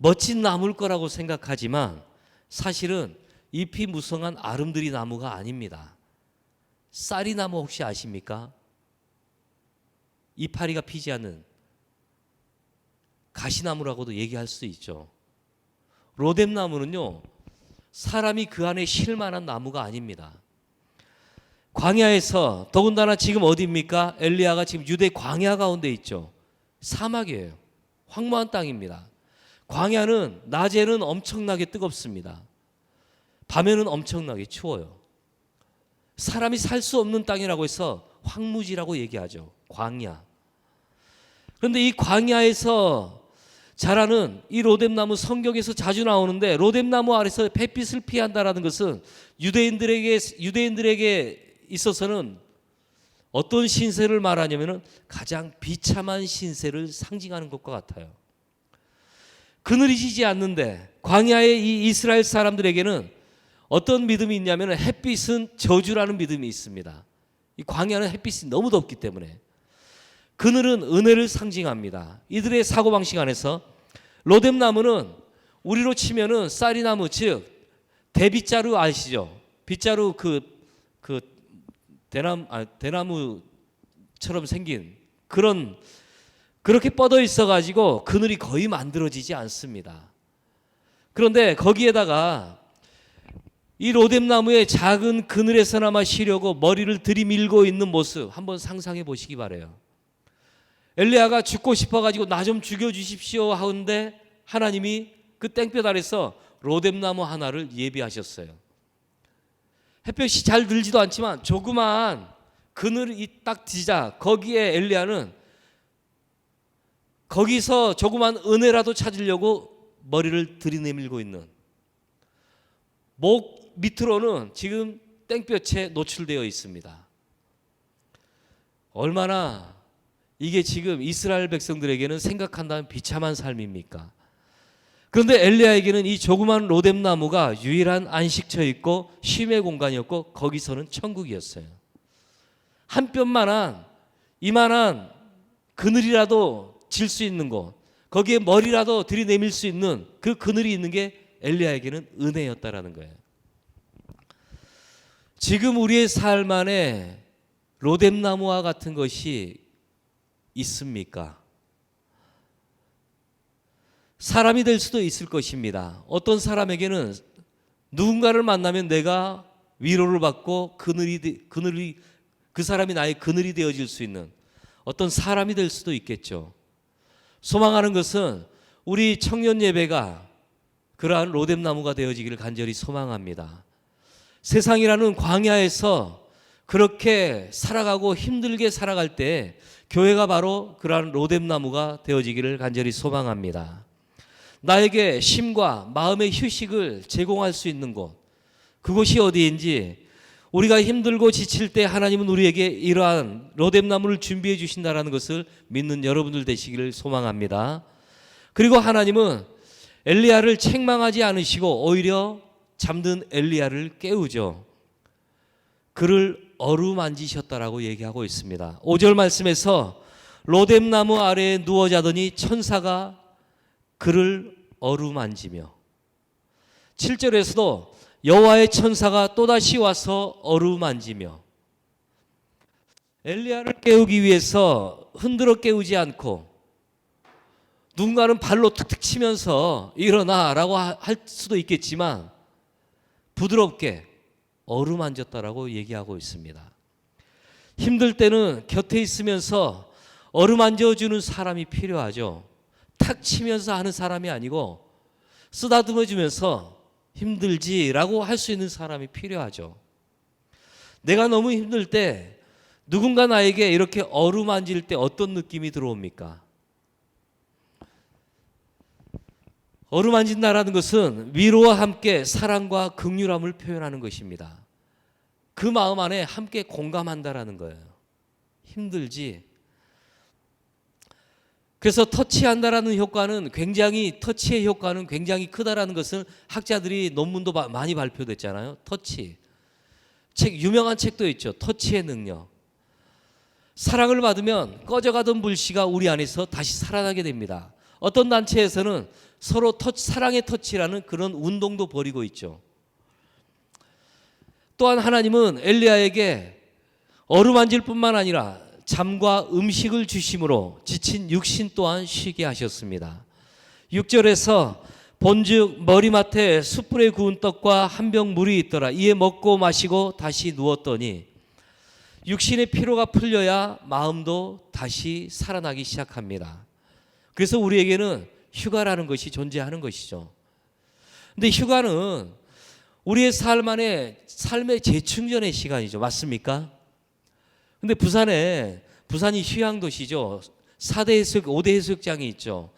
멋진 나무일 거라고 생각하지만 사실은 잎이 무성한 아름드리 나무가 아닙니다. 쌀이나무 혹시 아십니까? 이파리가 피지 않는 가시나무라고도 얘기할 수 있죠. 로뎀나무는요, 사람이 그 안에 쉴 만한 나무가 아닙니다. 광야에서, 더군다나 지금 어디입니까? 엘리야가 지금 유대 광야 가운데 있죠. 사막이에요. 황무한 땅입니다. 광야는 낮에는 엄청나게 뜨겁습니다. 밤에는 엄청나게 추워요. 사람이 살 수 없는 땅이라고 해서 황무지라고 얘기하죠. 광야. 그런데 이 광야에서 자라는 이 로뎀나무, 성경에서 자주 나오는데, 로뎀나무 아래서 햇빛을 피한다라는 것은 유대인들에게 있어서는 어떤 신세를 말하냐면은 가장 비참한 신세를 상징하는 것과 같아요. 그늘이 지지 않는데, 광야의 이 이스라엘 사람들에게는 어떤 믿음이 있냐면 햇빛은 저주라는 믿음이 있습니다. 이 광야는 햇빛이 너무 덥기 때문에. 그늘은 은혜를 상징합니다. 이들의 사고방식 안에서 로뎀나무는 우리로 치면은 쌀이나무, 즉 대빗자루 아시죠? 빗자루 대나무처럼 생긴 그렇게 뻗어 있어가지고 그늘이 거의 만들어지지 않습니다. 그런데 거기에다가 이 로뎀나무의 작은 그늘에서나마 쉬려고 머리를 들이밀고 있는 모습 한번 상상해 보시기 바라요. 엘리야가 죽고 싶어가지고 나 좀 죽여주십시오 하는데 하나님이 그 땡볕 아래서 로뎀나무 하나를 예비하셨어요. 햇볕이 잘 들지도 않지만 조그마한 그늘이 딱 지자 거기에 엘리야는 거기서 조그만 은혜라도 찾으려고 머리를 들이내밀고 있는, 목 밑으로는 지금 땡볕에 노출되어 있습니다. 얼마나 이게 지금 이스라엘 백성들에게는 생각한다면 비참한 삶입니까? 그런데 엘리야에게는 이 조그만 로뎀나무가 유일한 안식처였고 쉼의 공간이었고 거기서는 천국이었어요. 한 뼘만한 이만한 그늘이라도 질 수 있는 곳, 거기에 머리라도 들이내밀 수 있는 그 그늘이 있는 게 엘리야에게는 은혜였다라는 거예요. 지금 우리의 삶 안에 로뎀나무와 같은 것이 있습니까? 사람이 될 수도 있을 것입니다. 어떤 사람에게는 누군가를 만나면 내가 위로를 받고 그늘이 그 사람이 나의 그늘이 되어질 수 있는 어떤 사람이 될 수도 있겠죠. 소망하는 것은 우리 청년 예배가 그러한 로뎀나무가 되어지기를 간절히 소망합니다. 세상이라는 광야에서 그렇게 살아가고 힘들게 살아갈 때 교회가 바로 그러한 로뎀나무가 되어지기를 간절히 소망합니다. 나에게 쉼과 마음의 휴식을 제공할 수 있는 곳, 그곳이 어디인지 우리가 힘들고 지칠 때 하나님은 우리에게 이러한 로뎀나무를 준비해 주신다는 것을 믿는 여러분들 되시기를 소망합니다. 그리고 하나님은 엘리야를 책망하지 않으시고 오히려 잠든 엘리야를 깨우죠. 그를 어루만지셨다라고 얘기하고 있습니다. 5절 말씀에서 로뎀나무 아래에 누워 자더니 천사가 그를 어루만지며, 7절에서도 여호와의 천사가 또다시 와서 어루만지며, 엘리야를 깨우기 위해서 흔들어 깨우지 않고 누군가는 발로 툭툭 치면서 일어나라고 할 수도 있겠지만 부드럽게 어루만졌다라고 얘기하고 있습니다. 힘들 때는 곁에 있으면서 어루만져주는 사람이 필요하죠. 탁 치면서 하는 사람이 아니고 쓰다듬어 주면서 힘들지라고 할 수 있는 사람이 필요하죠. 내가 너무 힘들 때 누군가 나에게 이렇게 어루만질 때 어떤 느낌이 들어옵니까? 어루만진다라는 것은 위로와 함께 사랑과 긍휼함을 표현하는 것입니다. 그 마음 안에 함께 공감한다라는 거예요. 힘들지. 그래서 터치한다라는 효과는 터치의 효과는 굉장히 크다라는 것은 학자들이 논문도 많이 발표됐잖아요. 터치. 유명한 책도 있죠. 터치의 능력. 사랑을 받으면 꺼져가던 불씨가 우리 안에서 다시 살아나게 됩니다. 어떤 단체에서는 서로 사랑의 터치라는 그런 운동도 벌이고 있죠. 또한 하나님은 엘리야에게 어루만질 뿐만 아니라 잠과 음식을 주심으로 지친 육신 또한 쉬게 하셨습니다. 6절에서 본즉 머리맡에 숯불에 구운 떡과 한 병 물이 있더라. 이에 먹고 마시고 다시 누웠더니 육신의 피로가 풀려야 마음도 다시 살아나기 시작합니다. 그래서 우리에게는 휴가라는 것이 존재하는 것이죠. 근데 휴가는 우리의 삶 안에 삶의 재충전의 시간이죠. 맞습니까? 근데 부산이 휴양도시죠. 5대 해수욕장이 있죠.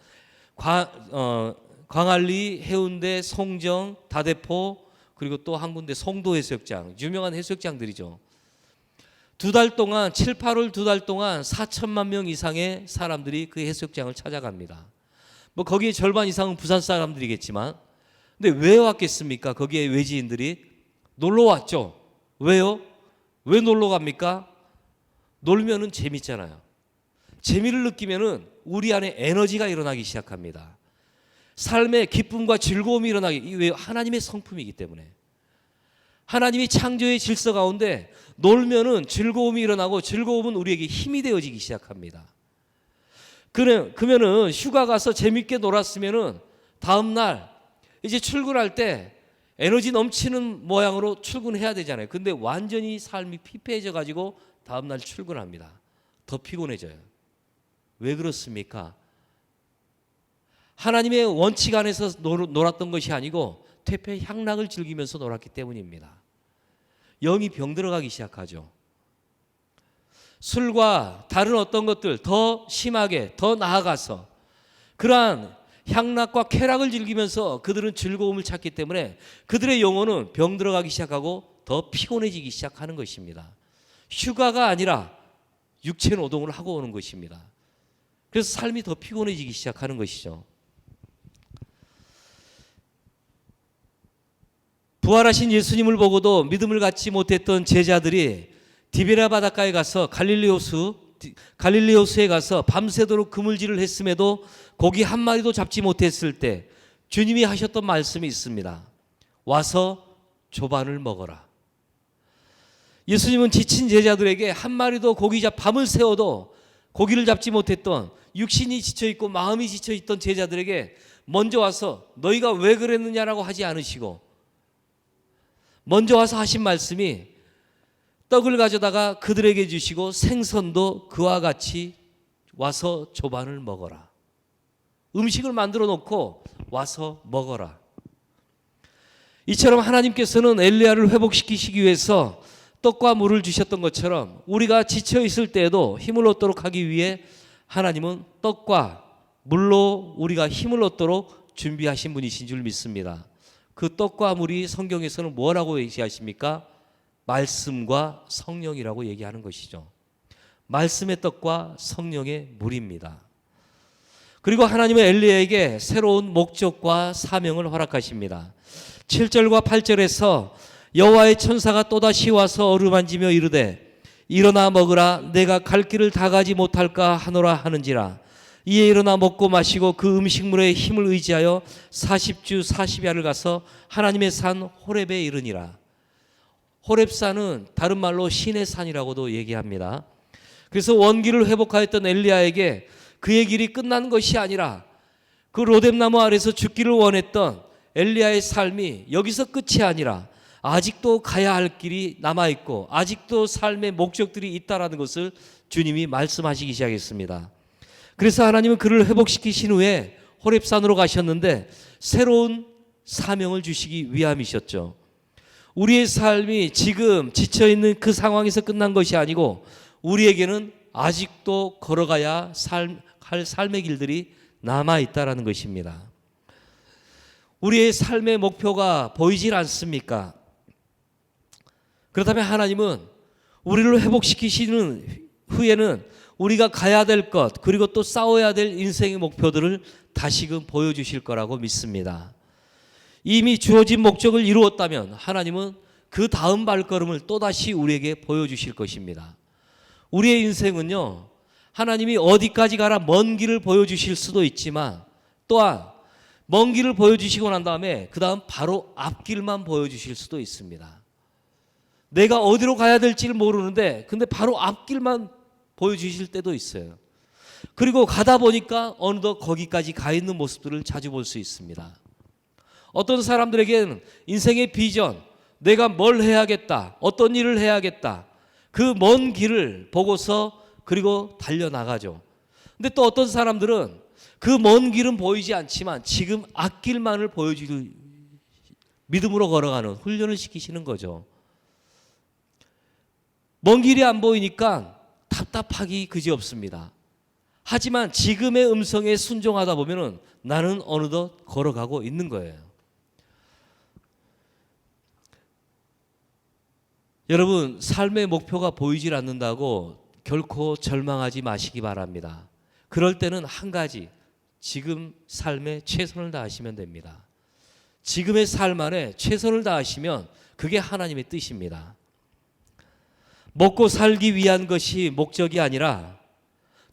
광안리, 해운대, 송정, 다대포, 그리고 또 한 군데 송도 해수욕장. 유명한 해수욕장들이죠. 2달 동안 7, 8월 2달 동안 4천만 명 이상의 사람들이 그 해수욕장을 찾아갑니다. 뭐 거기에 절반 이상은 부산 사람들이겠지만, 근데 왜 왔겠습니까? 거기에 외지인들이 놀러 왔죠. 왜요? 왜 놀러 갑니까? 놀면은 재밌잖아요. 재미를 느끼면은 우리 안에 에너지가 일어나기 시작합니다. 삶의 기쁨과 즐거움이 일어나기, 왜? 하나님의 성품이기 때문에. 하나님이 창조의 질서 가운데 놀면은 즐거움이 일어나고 즐거움은 우리에게 힘이 되어지기 시작합니다. 그러면은 휴가 가서 재밌게 놀았으면은 다음날 이제 출근할 때 에너지 넘치는 모양으로 출근해야 되잖아요. 근데 완전히 삶이 피폐해져 가지고 다음날 출근합니다. 더 피곤해져요. 왜 그렇습니까? 하나님의 원칙 안에서 놀았던 것이 아니고 퇴폐 향락을 즐기면서 놀았기 때문입니다. 영이 병들어가기 시작하죠. 술과 다른 어떤 것들 더 심하게 더 나아가서 그러한 향락과 쾌락을 즐기면서 그들은 즐거움을 찾기 때문에 그들의 영혼은 병들어가기 시작하고 더 피곤해지기 시작하는 것입니다. 휴가가 아니라 육체 노동을 하고 오는 것입니다. 그래서 삶이 더 피곤해지기 시작하는 것이죠. 부활하신 예수님을 보고도 믿음을 갖지 못했던 제자들이 디베랴 바닷가에 가서 갈릴리 호수에 가서 밤새도록 그물질을 했음에도 고기 한 마리도 잡지 못했을 때 주님이 하셨던 말씀이 있습니다. 와서 조반을 먹어라. 예수님은 지친 제자들에게 한 마리도 밤을 새워도 고기를 잡지 못했던, 육신이 지쳐있고 마음이 지쳐있던 제자들에게 먼저 와서 너희가 왜 그랬느냐라고 하지 않으시고 먼저 와서 하신 말씀이 떡을 가져다가 그들에게 주시고 생선도 그와 같이 와서 조반을 먹어라. 음식을 만들어 놓고 와서 먹어라. 이처럼 하나님께서는 엘리야를 회복시키시기 위해서 떡과 물을 주셨던 것처럼 우리가 지쳐 있을 때에도 힘을 얻도록 하기 위해 하나님은 떡과 물로 우리가 힘을 얻도록 준비하신 분이신 줄 믿습니다. 그 떡과 물이 성경에서는 뭐라고 얘기하십니까? 말씀과 성령이라고 얘기하는 것이죠. 말씀의 떡과 성령의 물입니다. 그리고 하나님은 엘리야에게 새로운 목적과 사명을 허락하십니다. 7절과 8절에서 여호와의 천사가 또다시 와서 어루만지며 이르되 일어나 먹으라 내가 갈 길을 다 가지 못할까 하노라 하는지라. 이에 일어나 먹고 마시고 그 음식물의 힘을 의지하여 40주 40야를 가서 하나님의 산 호렙에 이르니라. 호렙산은 다른 말로 신의 산이라고도 얘기합니다. 그래서 원기를 회복하였던 엘리야에게 그의 길이 끝난 것이 아니라 그 로뎀나무 아래서 죽기를 원했던 엘리야의 삶이 여기서 끝이 아니라 아직도 가야 할 길이 남아있고 아직도 삶의 목적들이 있다라는 것을 주님이 말씀하시기 시작했습니다. 그래서 하나님은 그를 회복시키신 후에 호렙산으로 가셨는데 새로운 사명을 주시기 위함이셨죠. 우리의 삶이 지금 지쳐있는 그 상황에서 끝난 것이 아니고 우리에게는 아직도 걸어가야 할 삶의 길들이 남아있다라는 것입니다. 우리의 삶의 목표가 보이질 않습니까? 그렇다면 하나님은 우리를 회복시키시는 후에는 우리가 가야 될 것 그리고 또 싸워야 될 인생의 목표들을 다시금 보여주실 거라고 믿습니다. 이미 주어진 목적을 이루었다면 하나님은 그 다음 발걸음을 또다시 우리에게 보여주실 것입니다. 우리의 인생은요, 하나님이 어디까지 가라 먼 길을 보여주실 수도 있지만 또한 먼 길을 보여주시고 난 다음에 그 다음 바로 앞길만 보여주실 수도 있습니다. 내가 어디로 가야 될지를 모르는데 근데 바로 앞길만 보여주실 때도 있어요. 그리고 가다 보니까 어느덧 거기까지 가 있는 모습들을 자주 볼 수 있습니다. 어떤 사람들에게는 인생의 비전, 내가 뭘 해야겠다, 어떤 일을 해야겠다, 그 먼 길을 보고서 그리고 달려나가죠. 근데 또 어떤 사람들은 그 먼 길은 보이지 않지만 지금 앞길만을 보여줄 믿음으로 걸어가는 훈련을 시키시는 거죠. 먼 길이 안 보이니까 답답하기 그지없습니다. 하지만 지금의 음성에 순종하다 보면 나는 어느덧 걸어가고 있는 거예요. 여러분, 삶의 목표가 보이질 않는다고 결코 절망하지 마시기 바랍니다. 그럴 때는 한 가지, 지금 삶에 최선을 다하시면 됩니다. 지금의 삶 안에 최선을 다하시면 그게 하나님의 뜻입니다. 먹고 살기 위한 것이 목적이 아니라,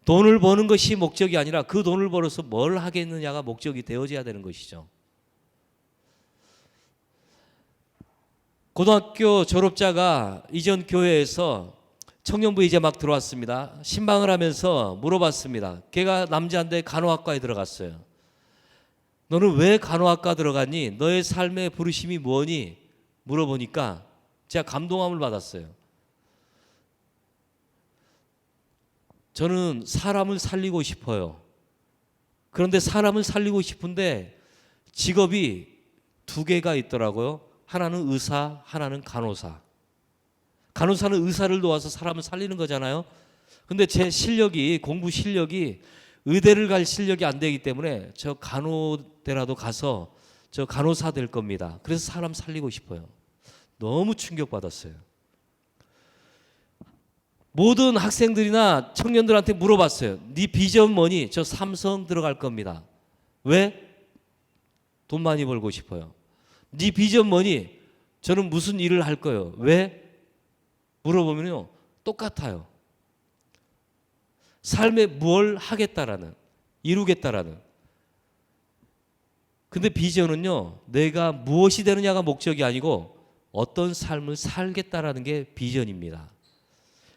돈을 버는 것이 목적이 아니라 그 돈을 벌어서 뭘 하겠느냐가 목적이 되어져야 되는 것이죠. 고등학교 졸업자가 이전 교회에서 청년부에 이제 막 들어왔습니다. 신방을 하면서 물어봤습니다. 걔가 남자인데 간호학과에 들어갔어요. 너는 왜 간호학과 들어갔니? 너의 삶의 부르심이 뭐니? 물어보니까 제가 감동함을 받았어요. 저는 사람을 살리고 싶어요. 그런데 사람을 살리고 싶은데 직업이 두 개가 있더라고요. 하나는 의사, 하나는 간호사. 간호사는 의사를 도와서 사람을 살리는 거잖아요. 근데 제 실력이, 공부 실력이 의대를 갈 실력이 안 되기 때문에 저 간호대라도 가서 저 간호사 될 겁니다. 그래서 사람 살리고 싶어요. 너무 충격받았어요. 모든 학생들이나 청년들한테 물어봤어요. 네 비전 뭐니? 저 삼성 들어갈 겁니다. 왜? 돈 많이 벌고 싶어요. 네 비전 뭐니? 저는 무슨 일을 할 거예요. 왜? 물어보면요, 똑같아요. 삶에 뭘 하겠다라는, 이루겠다라는. 근데 비전은요, 내가 무엇이 되느냐가 목적이 아니고 어떤 삶을 살겠다라는 게 비전입니다.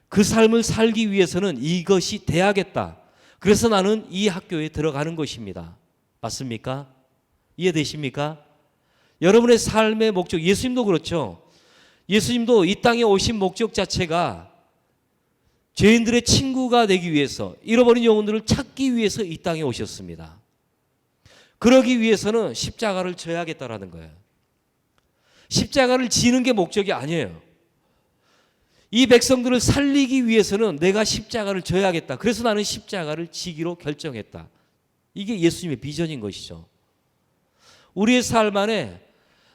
그 삶을 살기 위해서는 이것이 돼야겠다. 그래서 나는 이 학교에 들어가는 것입니다. 맞습니까? 이해되십니까? 여러분의 삶의 목적, 예수님도 그렇죠. 예수님도 이 땅에 오신 목적 자체가 죄인들의 친구가 되기 위해서, 잃어버린 영혼들을 찾기 위해서 이 땅에 오셨습니다. 그러기 위해서는 십자가를 져야겠다라는 거예요. 십자가를 지는 게 목적이 아니에요. 이 백성들을 살리기 위해서는 내가 십자가를 져야겠다. 그래서 나는 십자가를 지기로 결정했다. 이게 예수님의 비전인 것이죠. 우리의 삶 안에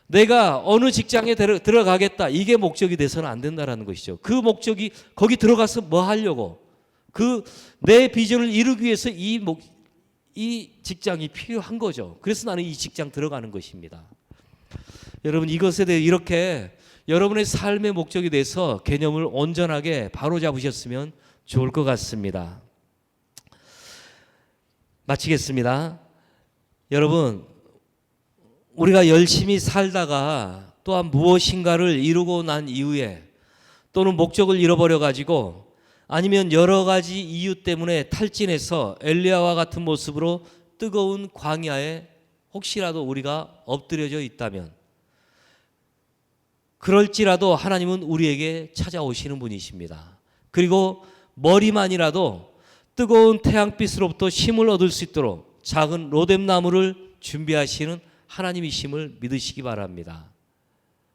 내가 어느 직장에 들어가겠다, 이게 목적이 돼서는 안 된다는 것이죠. 그 목적이, 거기 들어가서 뭐 하려고, 내 비전을 이루기 위해서 이 직장이 필요한 거죠. 그래서 나는 이 직장 들어가는 것입니다. 여러분, 이것에 대해 이렇게 여러분의 삶의 목적에 대해서 개념을 온전하게 바로잡으셨으면 좋을 것 같습니다. 마치겠습니다. 여러분, 우리가 열심히 살다가 또한 무엇인가를 이루고 난 이후에, 또는 목적을 잃어버려 가지고, 아니면 여러 가지 이유 때문에 탈진해서 엘리야와 같은 모습으로 뜨거운 광야에 혹시라도 우리가 엎드려져 있다면, 그럴지라도 하나님은 우리에게 찾아오시는 분이십니다. 그리고 머리만이라도 뜨거운 태양빛으로부터 힘을 얻을 수 있도록 작은 로뎀나무를 준비하시는 하나님이심을 믿으시기 바랍니다.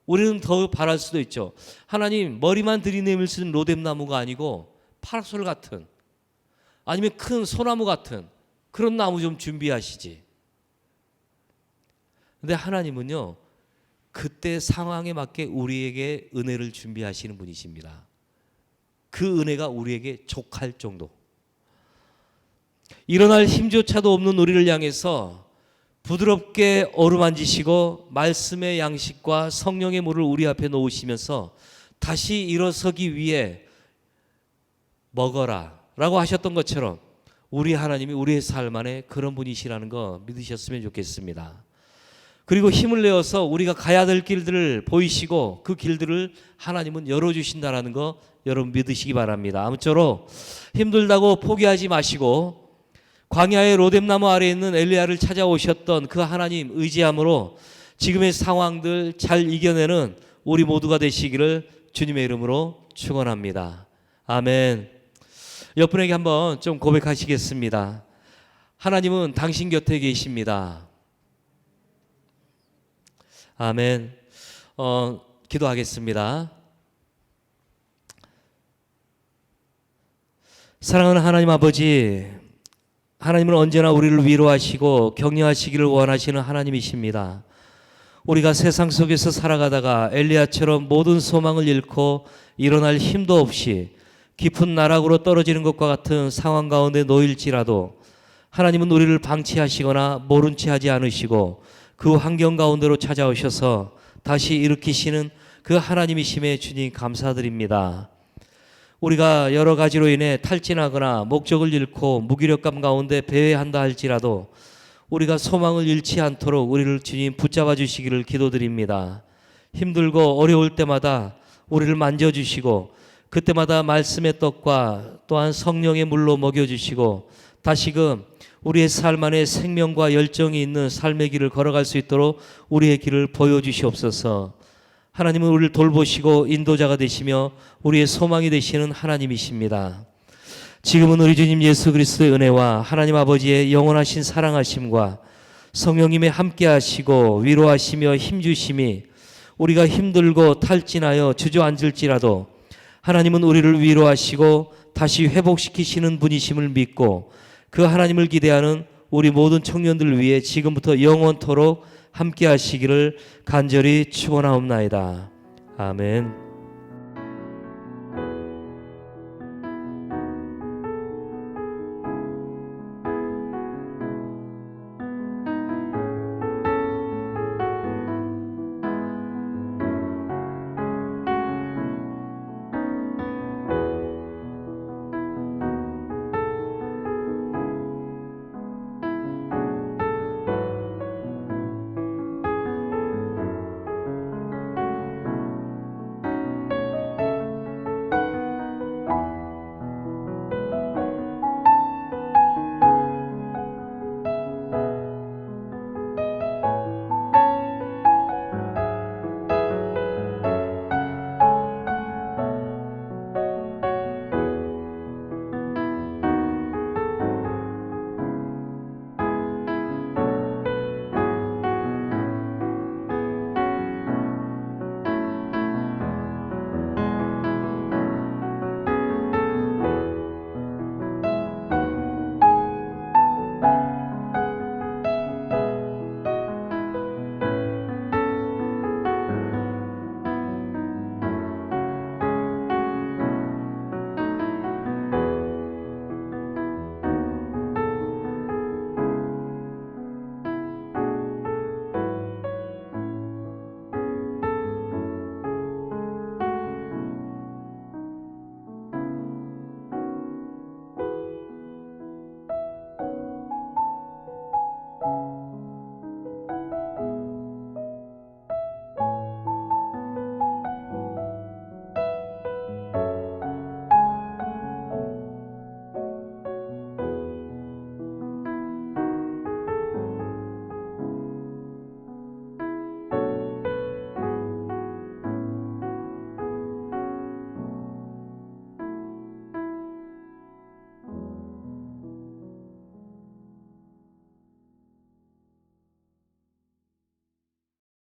우리는 더 바랄 수도 있죠. 하나님, 머리만 들이내밀 수 있는 로뎀나무가 아니고 파라솔 같은, 아니면 큰 소나무 같은 그런 나무 좀 준비하시지. 근데 하나님은요, 그때 상황에 맞게 우리에게 은혜를 준비하시는 분이십니다. 그 은혜가 우리에게 족할 정도, 일어날 힘조차도 없는 우리를 향해서 부드럽게 어루만지시고 말씀의 양식과 성령의 물을 우리 앞에 놓으시면서 다시 일어서기 위해 먹어라 라고 하셨던 것처럼, 우리 하나님이 우리의 삶 안에 그런 분이시라는 거 믿으셨으면 좋겠습니다. 그리고 힘을 내어서 우리가 가야 될 길들을 보이시고 그 길들을 하나님은 열어주신다는 거 여러분 믿으시기 바랍니다. 아무쪼록 힘들다고 포기하지 마시고, 광야의 로뎀나무 아래에 있는 엘리야를 찾아오셨던 그 하나님 의지함으로 지금의 상황들 잘 이겨내는 우리 모두가 되시기를 주님의 이름으로 축원합니다. 아멘. 옆분에게 한번 좀 고백하시겠습니다. 하나님은 당신 곁에 계십니다. 아멘. 기도하겠습니다. 사랑하는 하나님 아버지, 하나님은 언제나 우리를 위로하시고 격려하시기를 원하시는 하나님이십니다. 우리가 세상 속에서 살아가다가 엘리야처럼 모든 소망을 잃고 일어날 힘도 없이 깊은 나락으로 떨어지는 것과 같은 상황 가운데 놓일지라도, 하나님은 우리를 방치하시거나 모른 채 하지 않으시고 그 환경 가운데로 찾아오셔서 다시 일으키시는 그 하나님이심에 주님 감사드립니다. 우리가 여러 가지로 인해 탈진하거나 목적을 잃고 무기력감 가운데 배회한다 할지라도 우리가 소망을 잃지 않도록 우리를 주님 붙잡아 주시기를 기도드립니다. 힘들고 어려울 때마다 우리를 만져주시고 그때마다 말씀의 떡과 또한 성령의 물로 먹여주시고 다시금 우리의 삶 안에 생명과 열정이 있는 삶의 길을 걸어갈 수 있도록 우리의 길을 보여주시옵소서. 하나님은 우리를 돌보시고 인도자가 되시며 우리의 소망이 되시는 하나님이십니다. 지금은 우리 주님 예수 그리스도의 은혜와 하나님 아버지의 영원하신 사랑하심과 성령님의 함께하시고 위로하시며 힘주심이 우리가 힘들고 탈진하여 주저앉을지라도 하나님은 우리를 위로하시고 다시 회복시키시는 분이심을 믿고 그 하나님을 기대하는 우리 모든 청년들을 위해 지금부터 영원토록 함께 하시기를 간절히 축원하옵나이다. 아멘.